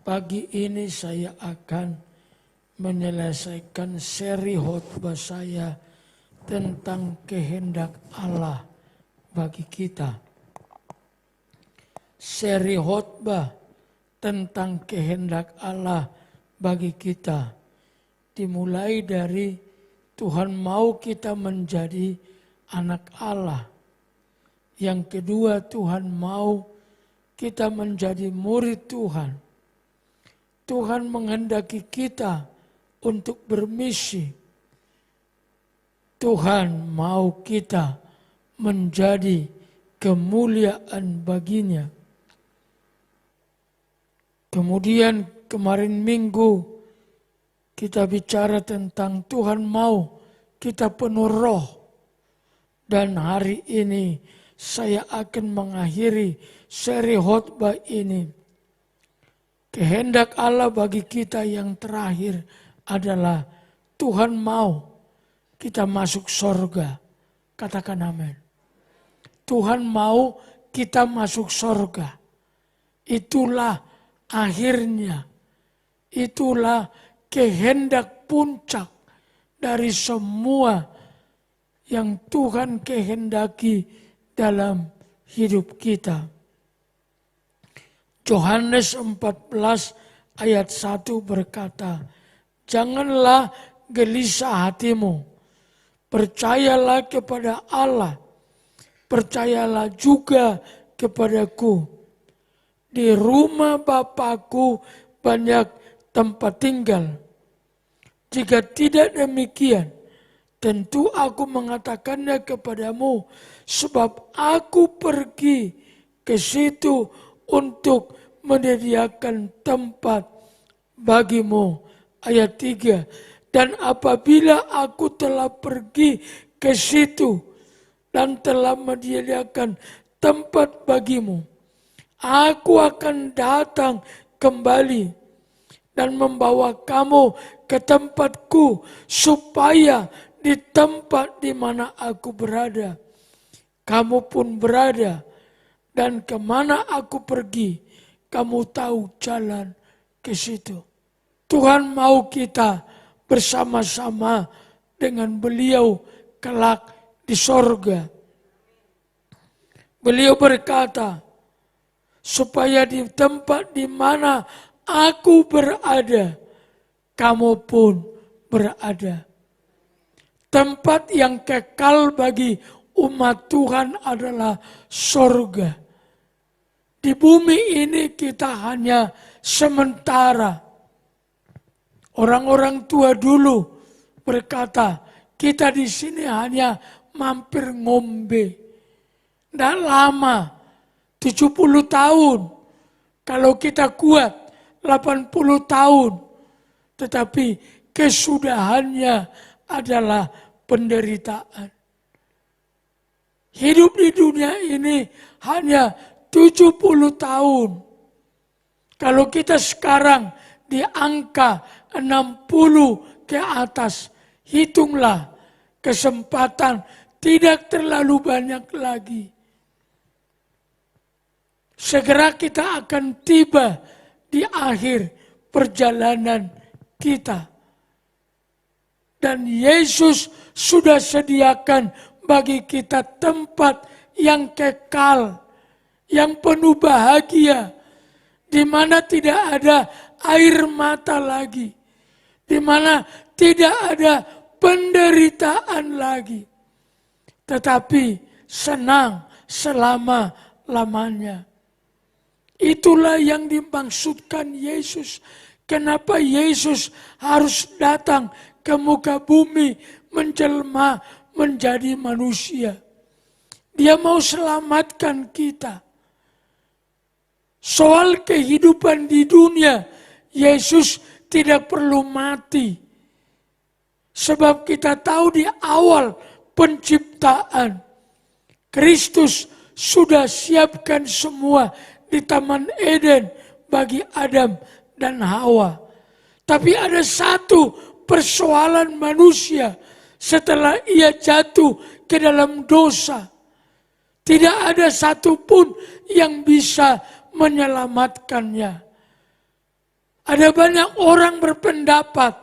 Pagi ini saya akan menyelesaikan seri khotbah saya tentang kehendak Allah bagi kita. Seri khotbah tentang kehendak Allah bagi kita dimulai dari Tuhan mau kita menjadi anak Allah. Yang kedua, Tuhan mau kita menjadi murid Tuhan. Tuhan menghendaki kita untuk bermisi. Tuhan mau kita menjadi kemuliaan baginya. Kemudian kemarin minggu kita bicara tentang Tuhan mau kita penuh roh. Dan hari ini saya akan mengakhiri seri khotbah ini. Kehendak Allah bagi kita yang terakhir adalah Tuhan mau kita masuk surga. Katakan amin. Tuhan mau kita masuk surga. Itulah akhirnya. Itulah kehendak puncak dari semua yang Tuhan kehendaki dalam hidup kita. Yohanes 14 ayat 1 berkata, janganlah gelisah hatimu, percayalah kepada Allah, percayalah juga kepadaku. Di rumah Bapakku banyak tempat tinggal. Jika tidak demikian, tentu aku mengatakannya kepadamu, sebab aku pergi ke situ untuk menyediakan tempat bagimu. Ayat 3. Dan apabila aku telah pergi ke situ dan telah menyediakan tempat bagimu, aku akan datang kembali dan membawa kamu ke tempatku, supaya di tempat di mana aku berada, kamu pun berada. Dan kemana aku pergi, kamu tahu jalan ke situ. Tuhan mau kita bersama-sama dengan beliau kelak di sorga. Beliau berkata, supaya di tempat di mana aku berada, kamu pun berada. Tempat yang kekal bagi umat Tuhan adalah sorga. Di bumi ini kita hanya sementara. Orang-orang tua dulu berkata, kita di sini hanya mampir ngombe. Tidak lama, 70 tahun. Kalau kita kuat, 80 tahun. Tetapi kesudahannya adalah penderitaan. Hidup di dunia ini hanya 70 tahun. Kalau kita sekarang di angka 60 ke atas, hitunglah kesempatan tidak terlalu banyak lagi. Segera kita akan tiba di akhir perjalanan kita. Dan Yesus sudah sediakan bagi kita tempat yang kekal, yang penuh bahagia, di mana tidak ada air mata lagi, di mana tidak ada penderitaan lagi, tetapi senang selama-lamanya. Itulah yang dimaksudkan Yesus. Kenapa Yesus harus datang ke muka bumi menjelma menjadi manusia? Dia mau selamatkan kita. Soal kehidupan di dunia, Yesus tidak perlu mati. Sebab kita tahu di awal penciptaan, Kristus sudah siapkan semua di Taman Eden bagi Adam dan Hawa. Tapi ada satu persoalan manusia setelah ia jatuh ke dalam dosa. Tidak ada satupun yang bisa menyelamatkannya. Ada banyak orang berpendapat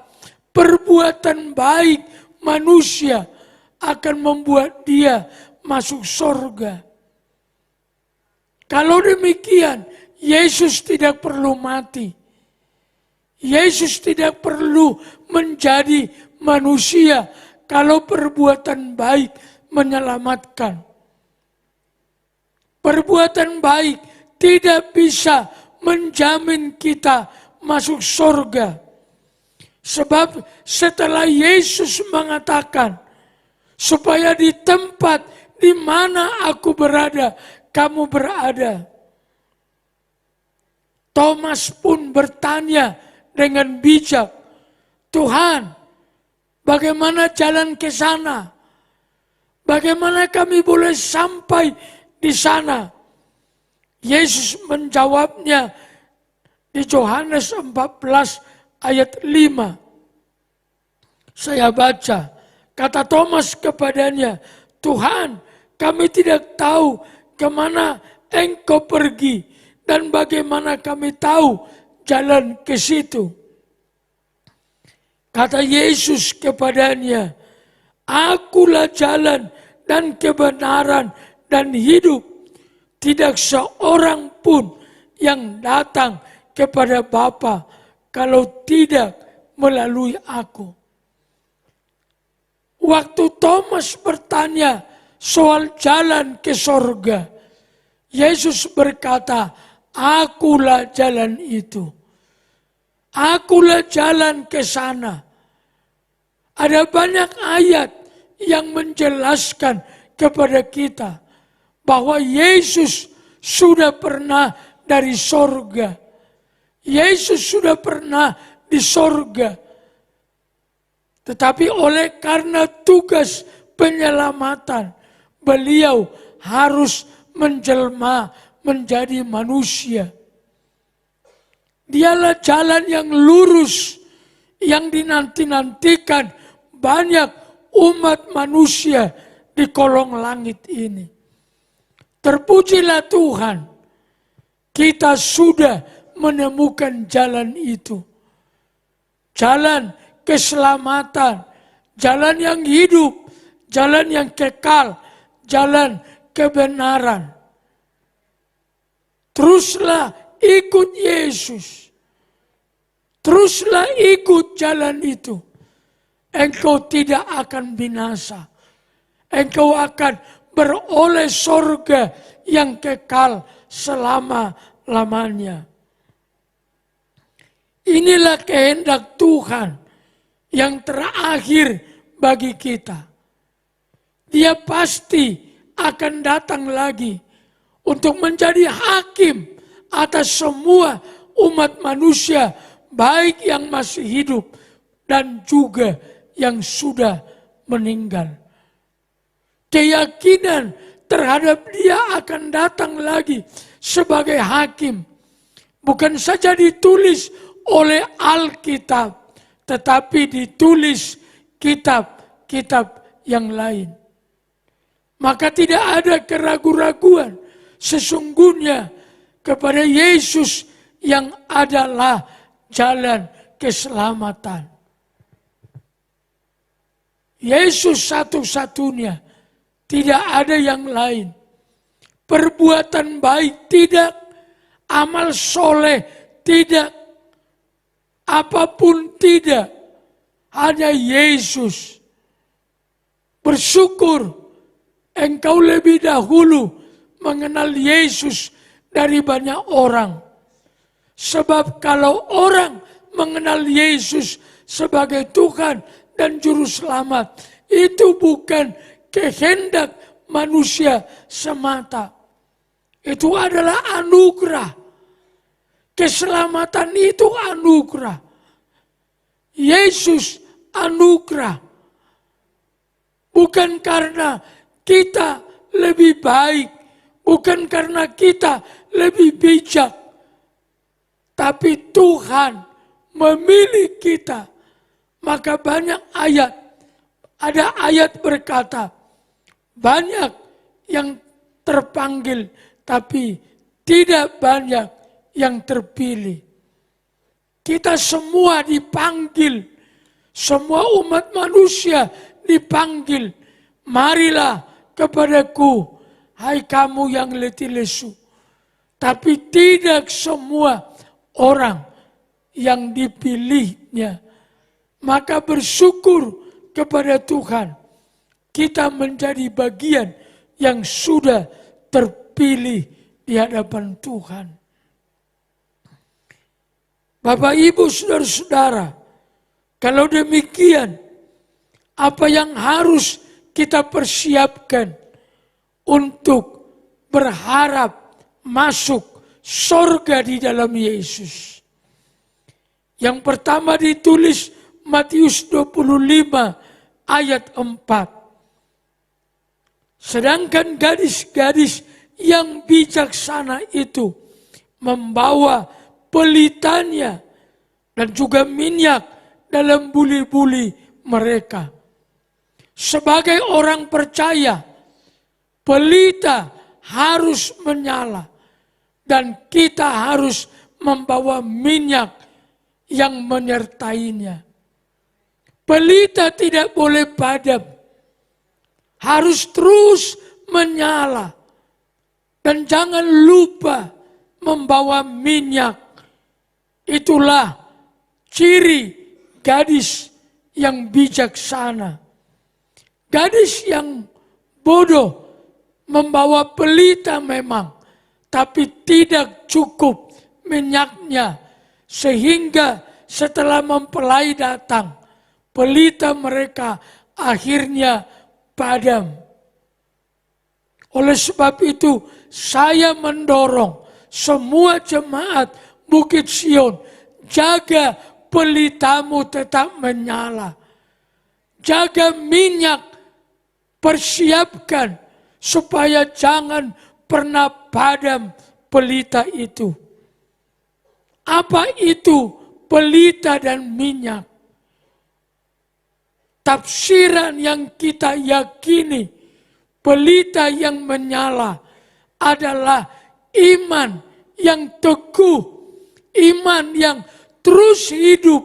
perbuatan baik manusia akan membuat dia masuk surga. Kalau demikian, Yesus tidak perlu mati. Yesus tidak perlu menjadi manusia kalau perbuatan baik menyelamatkan. Perbuatan baik tidak bisa menjamin kita masuk surga. Sebab setelah Yesus mengatakan, supaya di tempat di mana aku berada, kamu berada. Thomas pun bertanya dengan bijak, Tuhan, bagaimana jalan ke sana? Bagaimana kami boleh sampai di sana? Yesus menjawabnya di Yohanes 14 ayat 5. Saya baca, kata Thomas kepadanya, Tuhan, kami tidak tahu kemana engkau pergi dan bagaimana kami tahu jalan ke situ. Kata Yesus kepadanya, akulah jalan dan kebenaran dan hidup. Tidak seorang pun yang datang kepada Bapa kalau tidak melalui aku. Waktu Thomas bertanya soal jalan ke surga, Yesus berkata, akulah jalan itu. Akulah jalan ke sana. Ada banyak ayat yang menjelaskan kepada kita bahwa Yesus sudah pernah dari sorga. Yesus sudah pernah di sorga. Tetapi oleh karena tugas penyelamatan, beliau harus menjelma menjadi manusia. Dialah jalan yang lurus, yang dinanti-nantikan banyak umat manusia di kolong langit ini. Terpujilah Tuhan, kita sudah menemukan jalan itu. Jalan keselamatan, jalan yang hidup, jalan yang kekal, jalan kebenaran. Teruslah ikut Yesus. Teruslah ikut jalan itu. Engkau tidak akan binasa. Engkau akan beroleh surga yang kekal selama-lamanya. Inilah kehendak Tuhan yang terakhir bagi kita. Dia pasti akan datang lagi untuk menjadi hakim atas semua umat manusia, baik yang masih hidup dan juga yang sudah meninggal. Keyakinan terhadap dia akan datang lagi sebagai hakim bukan saja ditulis oleh Alkitab, tetapi ditulis kitab-kitab yang lain. Maka tidak ada keraguan-raguan sesungguhnya kepada Yesus yang adalah jalan keselamatan. Yesus satu-satunya, tidak ada yang lain. Perbuatan baik tidak, amal soleh tidak, apapun tidak, hanya Yesus. Bersyukur engkau lebih dahulu mengenal Yesus dari banyak orang. Sebab kalau orang mengenal Yesus sebagai Tuhan dan Juru Selamat, itu bukan kehendak manusia semata. Itu adalah anugerah. Keselamatan itu anugerah. Yesus anugerah. Bukan karena kita lebih baik, bukan karena kita lebih bijak, tapi Tuhan memilih kita. Maka banyak ayat, ada ayat berkata, banyak yang terpanggil, tapi tidak banyak yang terpilih. kita semua dipanggil, semua umat manusia dipanggil, marilah kepadaku, hai kamu yang letih lesu. Tapi tidak semua orang yang dipilihnya. Maka bersyukur kepada Tuhan, kita menjadi bagian yang sudah terpilih di hadapan Tuhan. Bapak, Ibu, saudara-saudara, kalau demikian, apa yang harus kita persiapkan untuk berharap masuk surga di dalam Yesus? Yang pertama ditulis Matius 25 ayat 4. Sedangkan gadis-gadis yang bijaksana itu membawa pelitanya dan juga minyak dalam buli-buli mereka. Sebagai orang percaya, pelita harus menyala dan kita harus membawa minyak yang menyertainya. Pelita tidak boleh padam, harus terus menyala. Dan jangan lupa membawa minyak. Itulah ciri gadis yang bijaksana. Gadis yang bodoh membawa pelita memang, tapi tidak cukup minyaknya. Sehingga setelah mempelai datang, pelita mereka akhirnya padam. Oleh sebab itu, saya mendorong semua jemaat Bukit Sion, jaga pelitamu tetap menyala. Jaga minyak, persiapkan supaya jangan pernah padam pelita itu. Apa itu pelita dan minyak? Tafsiran yang kita yakini, pelita yang menyala adalah iman yang teguh, iman yang terus hidup,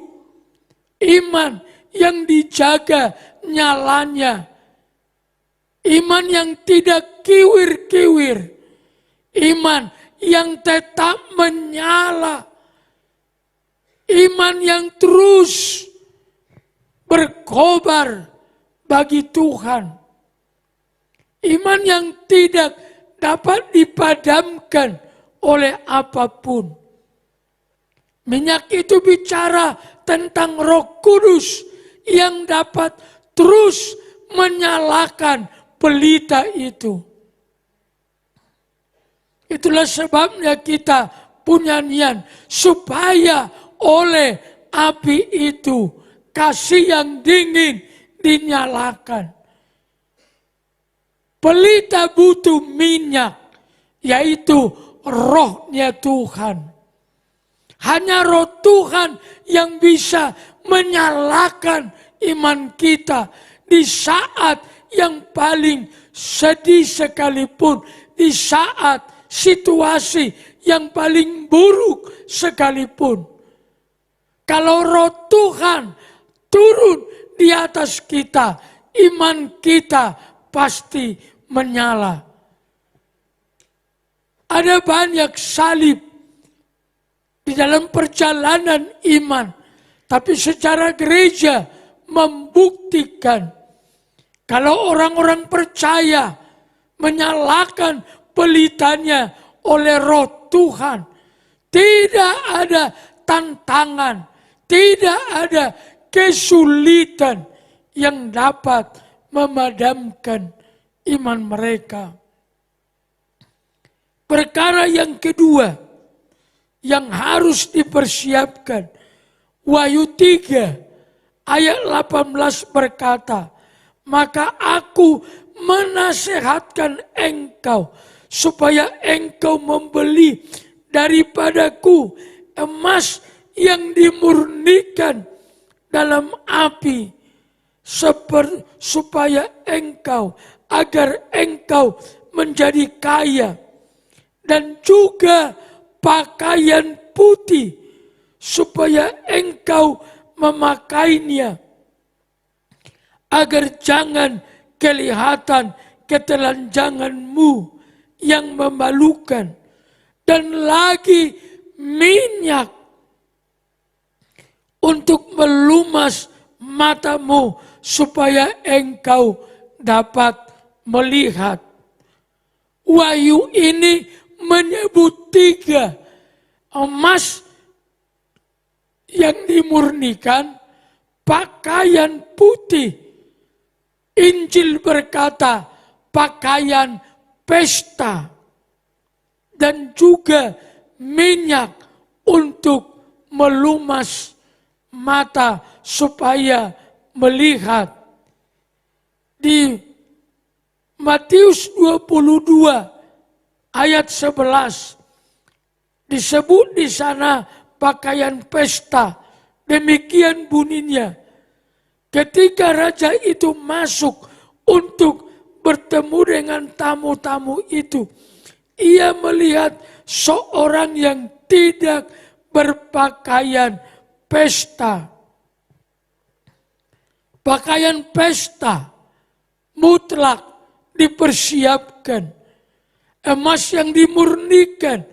iman yang dijaga nyalanya, iman yang tidak kiwir-kiwir, iman yang tetap menyala, iman yang terus berkobar bagi Tuhan, iman yang tidak dapat dipadamkan oleh apapun. Minyak itu bicara tentang Roh Kudus yang dapat terus menyalakan pelita itu. Itulah sebabnya kita punya niat supaya oleh api itu kasih yang dingin dinyalakan. Pelita butuh minyak, yaitu rohnya Tuhan. Hanya roh Tuhan yang bisa menyalakan iman kita di saat yang paling sedih sekalipun, di saat situasi yang paling buruk sekalipun. Kalau roh Tuhan turun di atas kita, iman kita pasti menyala. Ada banyak salib di dalam perjalanan iman, tapi secara gereja membuktikan kalau orang-orang percaya menyalakan pelitanya oleh roh Tuhan, tidak ada tantangan, tidak ada kesulitan yang dapat memadamkan iman mereka. Perkara yang kedua yang harus dipersiapkan, Wahyu 3 ayat 18 berkata, maka aku menasehatkan engkau supaya engkau membeli daripadaku emas yang dimurnikan dalam api, supaya agar engkau menjadi kaya, dan juga pakaian putih supaya engkau memakainya, agar jangan kelihatan ketelanjanganmu yang memalukan, dan lagi minyak untuk melumas matamu supaya engkau dapat melihat. Wahyu ini menyebut 3. Emas yang dimurnikan, pakaian putih. Injil berkata pakaian pesta, dan juga minyak untuk melumas mata supaya melihat. Di Matius 22 ayat 11 disebut di sana pakaian pesta. Demikian bunyinya. Ketika raja itu masuk untuk bertemu dengan tamu-tamu itu, ia melihat seorang yang tidak berpakaian pesta. Pakaian pesta mutlak dipersiapkan. Emas yang dimurnikan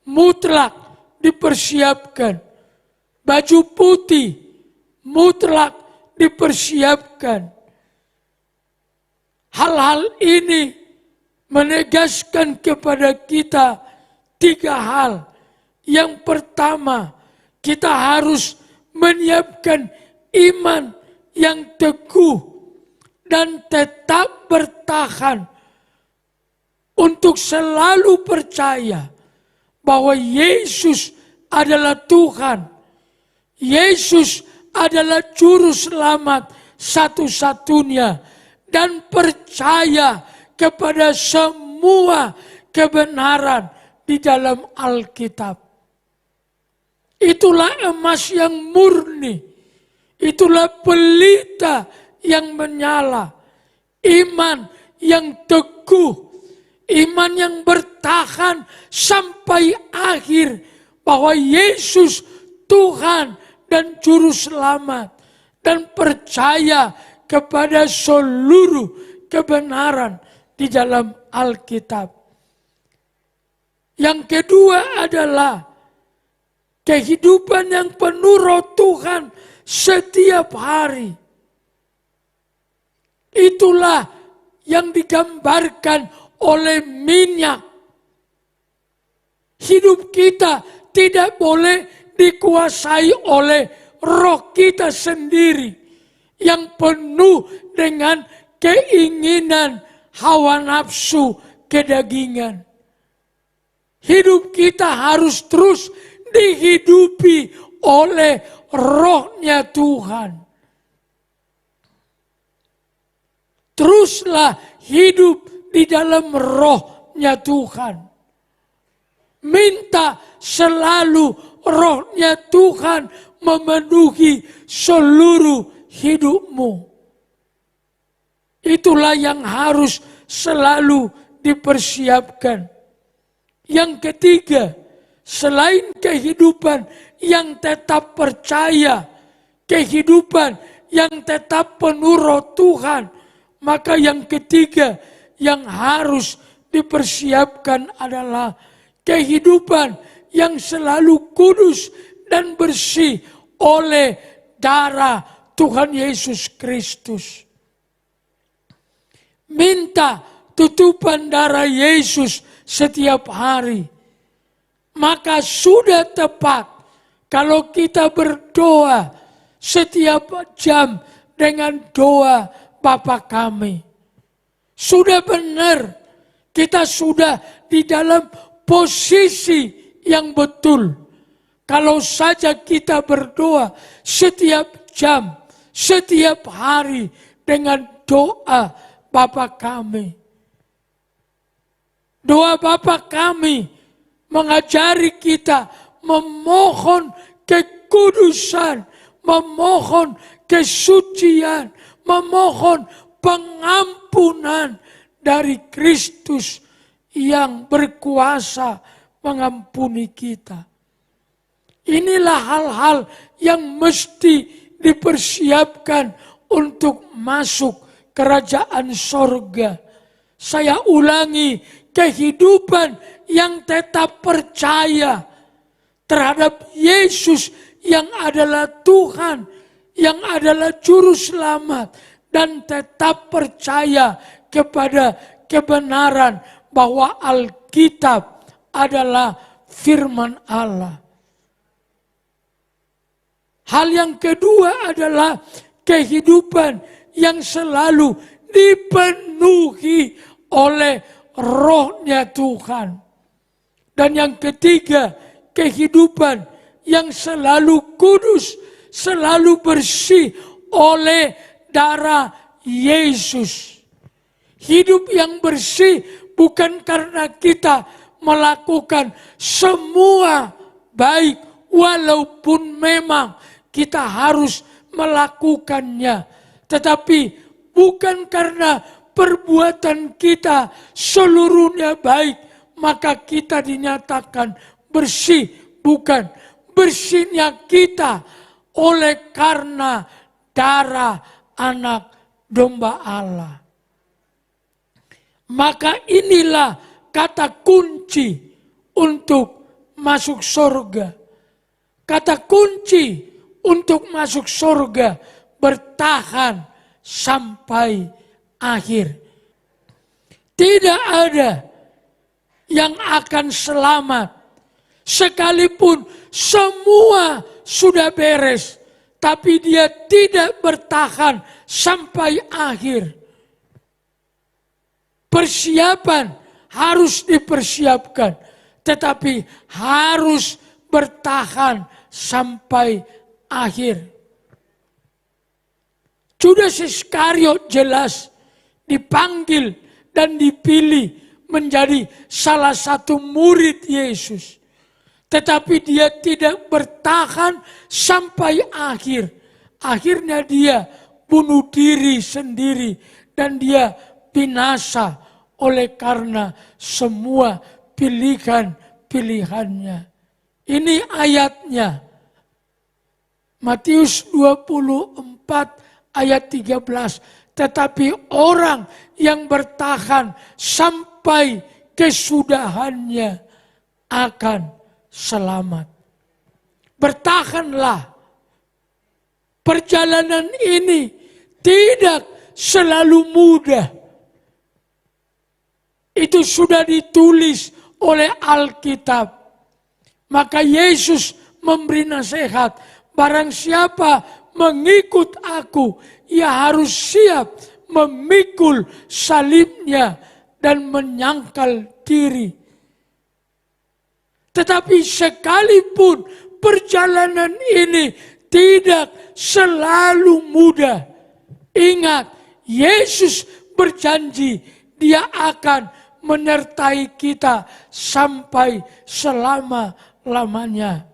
mutlak dipersiapkan. Baju putih mutlak dipersiapkan. Hal-hal ini menegaskan kepada kita 3 hal. Yang pertama, kita harus menyiapkan iman yang teguh dan tetap bertahan untuk selalu percaya bahwa Yesus adalah Tuhan. Yesus adalah juru selamat satu-satunya, dan percaya kepada semua kebenaran di dalam Alkitab. Itulah emas yang murni. Itulah pelita yang menyala. Iman yang teguh. Iman yang bertahan sampai akhir bahwa Yesus Tuhan dan Juru Selamat, dan percaya kepada seluruh kebenaran di dalam Alkitab. Yang kedua adalah kehidupan yang penuh Roh Tuhan setiap hari. Itulah yang digambarkan oleh minyak. Hidup kita tidak boleh dikuasai oleh roh kita sendiri yang penuh dengan keinginan hawa nafsu kedagingan. Hidup kita harus terus dihidupi oleh Roh-Nya Tuhan. Teruslah hidup di dalam Roh-Nya Tuhan. Minta selalu Roh-Nya Tuhan memenuhi seluruh hidupmu. Itulah yang harus selalu dipersiapkan. Yang ketiga, selain kehidupan yang tetap percaya, kehidupan yang tetap penuh Roh Tuhan, maka yang ketiga yang harus dipersiapkan adalah kehidupan yang selalu kudus dan bersih oleh darah Tuhan Yesus Kristus. Minta tutupan darah Yesus setiap hari. Maka sudah tepat kalau kita berdoa setiap jam dengan doa Bapa kami. Sudah benar, kita sudah di dalam posisi yang betul. Kalau saja kita berdoa setiap jam, setiap hari dengan doa Bapa kami. Doa Bapa kami mengajari kita memohon kekudusan, memohon kesucian, memohon pengampunan dari Kristus yang berkuasa mengampuni kita. Inilah hal-hal yang mesti dipersiapkan untuk masuk kerajaan sorga. Saya ulangi, kehidupan yang tetap percaya terhadap Yesus yang adalah Tuhan, yang adalah Juru Selamat, dan tetap percaya kepada kebenaran bahwa Alkitab adalah firman Allah. Hal yang kedua adalah kehidupan yang selalu dipenuhi oleh Roh-Nya Tuhan. Dan yang ketiga, kehidupan yang selalu kudus, selalu bersih oleh darah Yesus. Hidup yang bersih bukan karena kita melakukan semua baik, walaupun memang kita harus melakukannya. Tetapi bukan karena perbuatan kita seluruhnya baik, maka kita dinyatakan bersih. Bukan, bersihnya kita oleh karena darah anak domba Allah. Maka inilah kata kunci untuk masuk surga. Kata kunci untuk masuk surga, bertahan sampai akhir. Tidak ada yang akan selamat sekalipun semua sudah beres, tapi dia tidak bertahan sampai akhir. Persiapan harus dipersiapkan, tetapi harus bertahan sampai akhir. Judas Iskariot jelas dipanggil dan dipilih menjadi salah satu murid Yesus. Tetapi dia tidak bertahan sampai akhir. Akhirnya dia bunuh diri sendiri dan dia binasa oleh karena semua pilihan-pilihannya. Ini ayatnya. Matius 24 ayat 13. Tetapi orang yang bertahan sampai kesudahannya akan selamat. Bertahanlah. Perjalanan ini tidak selalu mudah. Itu sudah ditulis oleh Alkitab. Maka Yesus memberi nasihat, barang siapa mengikut aku, ia harus siap memikul salibnya dan menyangkal diri. Tetapi sekalipun perjalanan ini tidak selalu mudah, ingat, Yesus berjanji dia akan menyertai kita sampai selama-lamanya.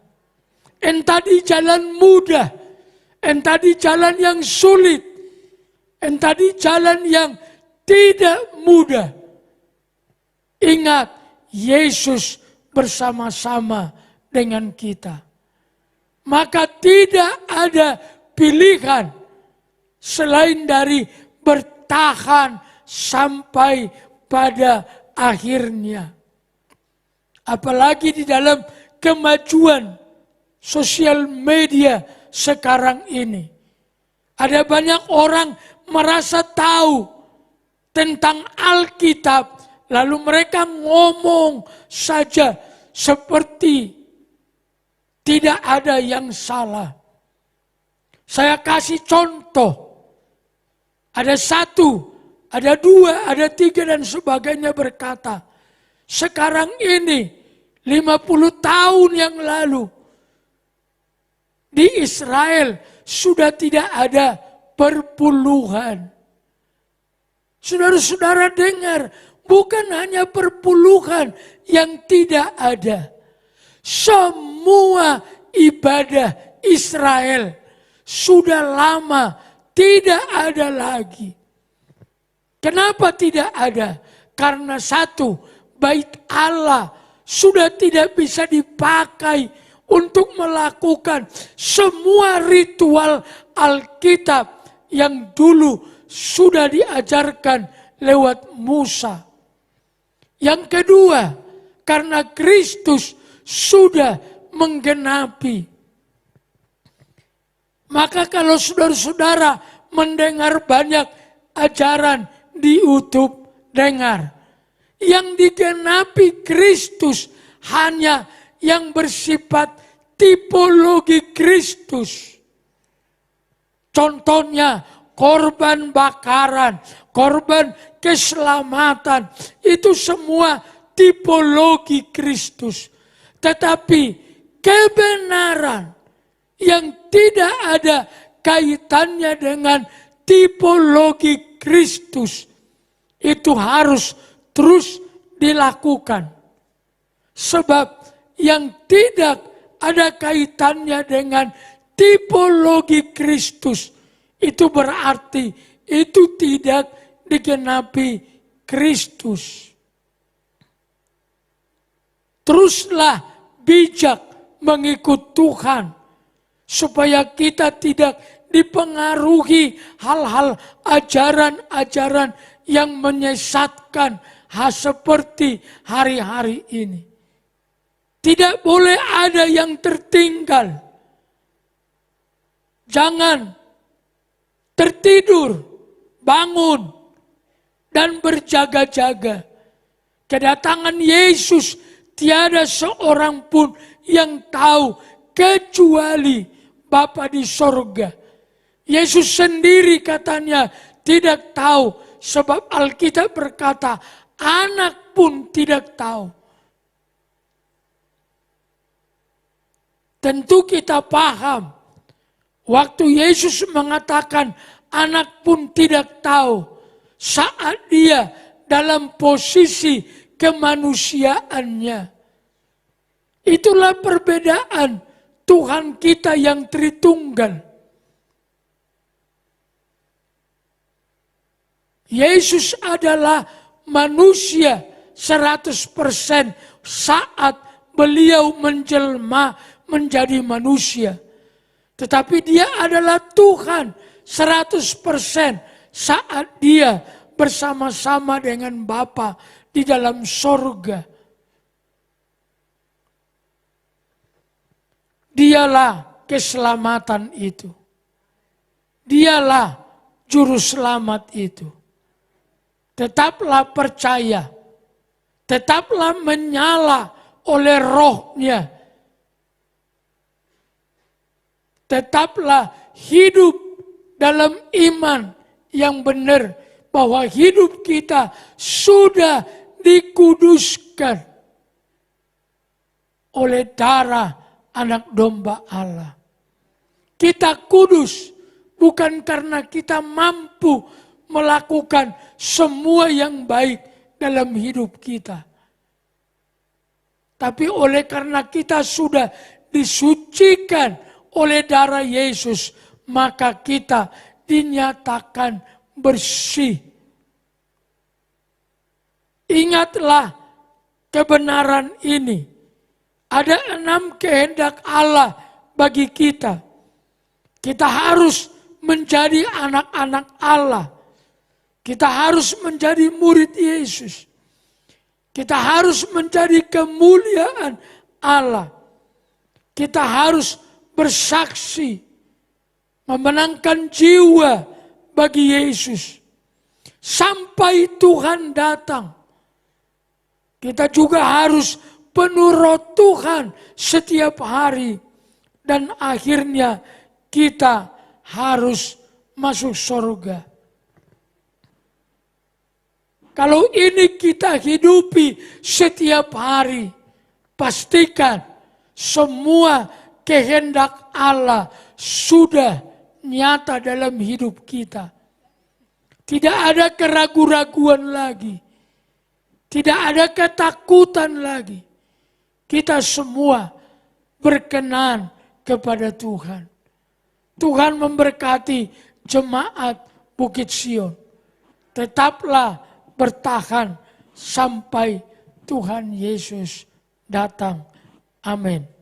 Entah di jalan mudah, entah di jalan yang sulit, entah di jalan yang tidak mudah. Ingat, Yesus bersama-sama dengan kita. Maka tidak ada pilihan selain dari bertahan sampai pada akhirnya. Apalagi di dalam kemajuan sosial media sekarang ini. Ada banyak orang merasa tahu tentang Alkitab, lalu mereka ngomong saja seperti tidak ada yang salah. Saya kasih contoh. Ada satu, ada dua, ada tiga dan sebagainya berkata, sekarang ini 50 tahun yang lalu di Israel sudah tidak ada perpuluhan. Saudara-saudara dengar, bukan hanya perpuluhan yang tidak ada. Semua ibadah Israel sudah lama tidak ada lagi. Kenapa tidak ada? Karena satu, bait Allah sudah tidak bisa dipakai untuk melakukan semua ritual Alkitab yang dulu sudah diajarkan lewat Musa. Yang kedua, karena Kristus sudah menggenapi. Maka kalau saudara-saudara mendengar banyak ajaran di YouTube, dengar. Yang digenapi Kristus hanya yang bersifat tipologi Kristus. Contohnya korban bakaran, korban keselamatan, itu semua tipologi Kristus. Tetapi kebenaran yang tidak ada kaitannya dengan tipologi Kristus itu harus terus dilakukan. Sebab yang tidak ada kaitannya dengan tipologi Kristus itu berarti itu tidak digenapi Kristus. Teruslah bijak mengikut Tuhan supaya kita tidak dipengaruhi hal-hal ajaran-ajaran yang menyesatkan seperti hari-hari ini. Tidak boleh ada yang tertinggal. Jangan tertidur, bangun, dan berjaga-jaga. Kedatangan Yesus tiada seorang pun yang tahu kecuali Bapa di sorga. Yesus sendiri katanya tidak tahu, sebab Alkitab berkata anak pun tidak tahu. Tentu kita paham, waktu Yesus mengatakan anak pun tidak tahu, saat dia dalam posisi kemanusiaannya. Itulah perbedaan Tuhan kita yang Tritunggal. Yesus adalah manusia 100% saat beliau menjelma menjadi manusia. Tetapi dia adalah Tuhan 100% saat dia bersama-sama dengan Bapa di dalam sorga. Dialah keselamatan itu. Dialah juru selamat itu. Tetaplah percaya. Tetaplah menyala oleh rohnya. Tetaplah hidup dalam iman yang benar. Bahwa hidup kita sudah dikuduskan oleh darah Anak domba Allah. Kita kudus bukan karena kita mampu melakukan semua yang baik dalam hidup kita. Tapi oleh karena kita sudah disucikan oleh darah Yesus, maka kita dinyatakan bersih. Ingatlah kebenaran ini. Ada 6 kehendak Allah bagi kita. Kita harus menjadi anak-anak Allah. Kita harus menjadi murid Yesus. Kita harus menjadi kemuliaan Allah. Kita harus bersaksi, memenangkan jiwa bagi Yesus. Sampai Tuhan datang. Kita juga harus penuh roh Tuhan setiap hari. Dan akhirnya kita harus masuk surga. Kalau ini kita hidupi setiap hari, pastikan semua kehendak Allah sudah nyata dalam hidup kita. Tidak ada keraguan-raguan lagi. Tidak ada ketakutan lagi. Kita semua berkenan kepada Tuhan. Tuhan memberkati jemaat Bukit Sion. Tetaplah bertahan sampai Tuhan Yesus datang. Amin.